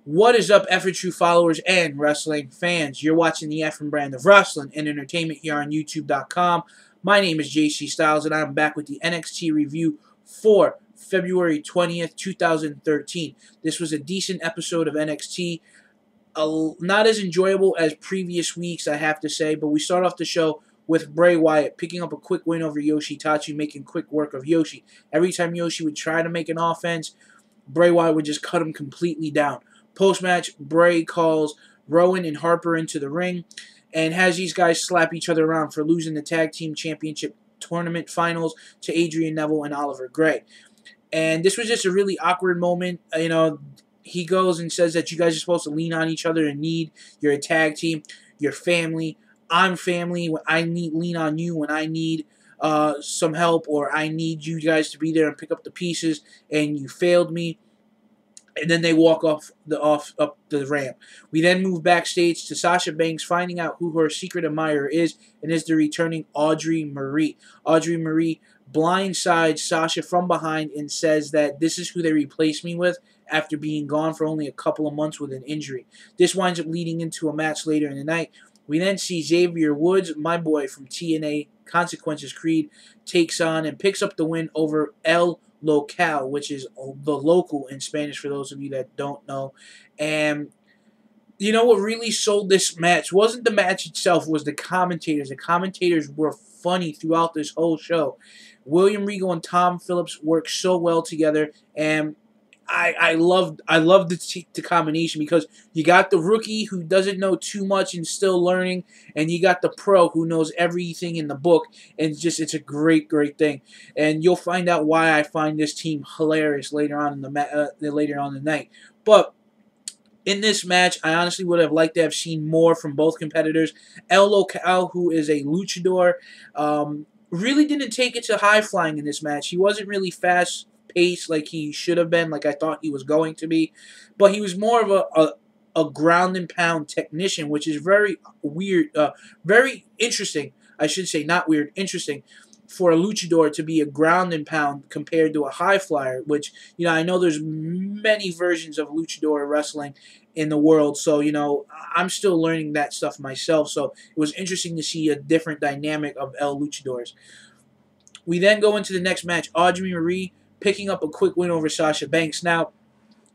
What is up, Effort True followers and wrestling fans? You're watching the Effort brand of wrestling and entertainment here on YouTube.com. My name is JC Styles, and I'm back with the NXT review for February 20th, 2013. This was a decent episode of NXT. Not as enjoyable as previous weeks, I have to say, but we start off the show with Bray Wyatt picking up a quick win over Yoshitatsu, making quick work of Yoshi. Every time Yoshi would try to make an offense, Bray Wyatt would just cut him completely down. Post-match, Bray calls Rowan and Harper into the ring and has these guys slap each other around for losing the Tag Team Championship Tournament Finals to Adrian Neville and Oliver Gray. And this was just a really awkward moment. He goes and says that you guys are supposed to lean on each other and need your tag team, your family. I'm family. When I lean on you when I need some help, or I need you guys to be there and pick up the pieces, and you failed me. And then they walk up the ramp. We then move backstage to Sasha Banks finding out who her secret admirer is, and is the returning Audrey Marie. Audrey Marie blindsides Sasha from behind and says that this is who they replaced me with after being gone for only a couple of months with an injury. This winds up leading into a match later in the night. We then see Xavier Woods, my boy from TNA Consequences Creed, takes on and picks up the win over El Local, which is the local in Spanish for those of you that don't know. And you know what really sold this match wasn't the match itself, was the commentators. The commentators were funny throughout this whole show. William Regal and Tom Phillips worked so well together, and I love the combination, because you got the rookie who doesn't know too much and still learning, and you got the pro who knows everything in the book, and it's a great thing. And you'll find out why I find this team hilarious later on in the night. But in this match, I honestly would have liked to have seen more from both competitors. El Local, who is a luchador, really didn't take it to high flying in this match. He wasn't really fast pace like he should have been, like I thought he was going to be, but he was more of a ground and pound technician, which is very weird, very interesting. I should say not weird, interesting for a luchador to be a ground and pound compared to a high flyer, which, I know there's many versions of luchador wrestling in the world, so, I'm still learning that stuff myself, so it was interesting to see a different dynamic of El Luchadors. We then go into the next match, Audrey Marie picking up a quick win over Sasha Banks. Now,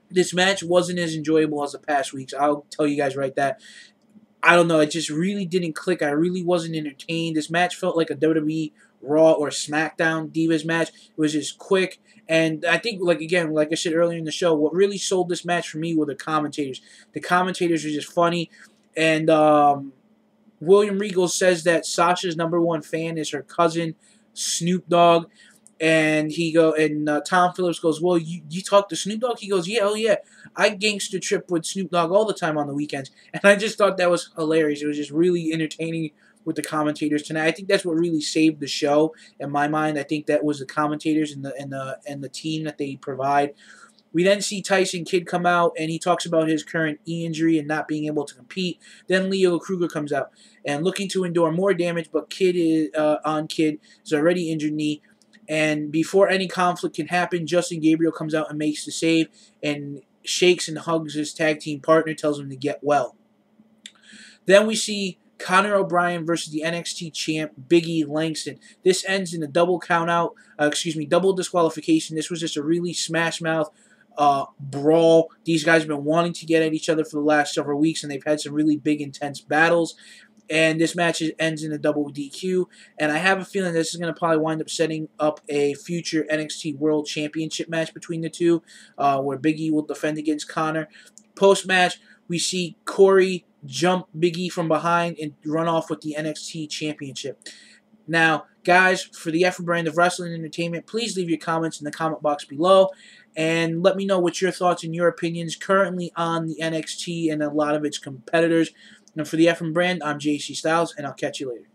this match wasn't as enjoyable as the past weeks. I'll tell you guys right that. I don't know. It just really didn't click. I really wasn't entertained. This match felt like a WWE Raw or SmackDown Divas match. It was just quick. And I think, like I said earlier in the show, what really sold this match for me were the commentators. The commentators were just funny. And William Regal says that Sasha's #1 fan is her cousin, Snoop Dogg. And Tom Phillips goes, well, you talk to Snoop Dogg? He goes, yeah, oh yeah, I gangster trip with Snoop Dogg all the time on the weekends. And I just thought that was hilarious. It was just really entertaining with the commentators tonight. I think that's what really saved the show in my mind. I think that was the commentators and the team that they provide. We then see Tyson Kidd come out, and he talks about his current knee injury and not being able to compete. Then Leo Kruger comes out and looking to endure more damage, but Kidd is already injured knee. And before any conflict can happen, Justin Gabriel comes out and makes the save and shakes and hugs his tag team partner, tells him to get well. Then we see Conor O'Brien versus the NXT champ, Big E Langston. This ends in a double double disqualification. This was just a really smash mouth brawl. These guys have been wanting to get at each other for the last several weeks, and they've had some really big, intense battles. And this match ends in a double DQ. And I have a feeling this is going to probably wind up setting up a future NXT World Championship match between the two, where Big E will defend against Conor. Post-match, we see Corey jump Big E from behind and run off with the NXT Championship. Now, guys, for the Effort brand of wrestling and entertainment, please leave your comments in the comment box below. And let me know what your thoughts and your opinions currently on the NXT and a lot of its competitors. And for the Effort brand, I'm JC Styles, and I'll catch you later.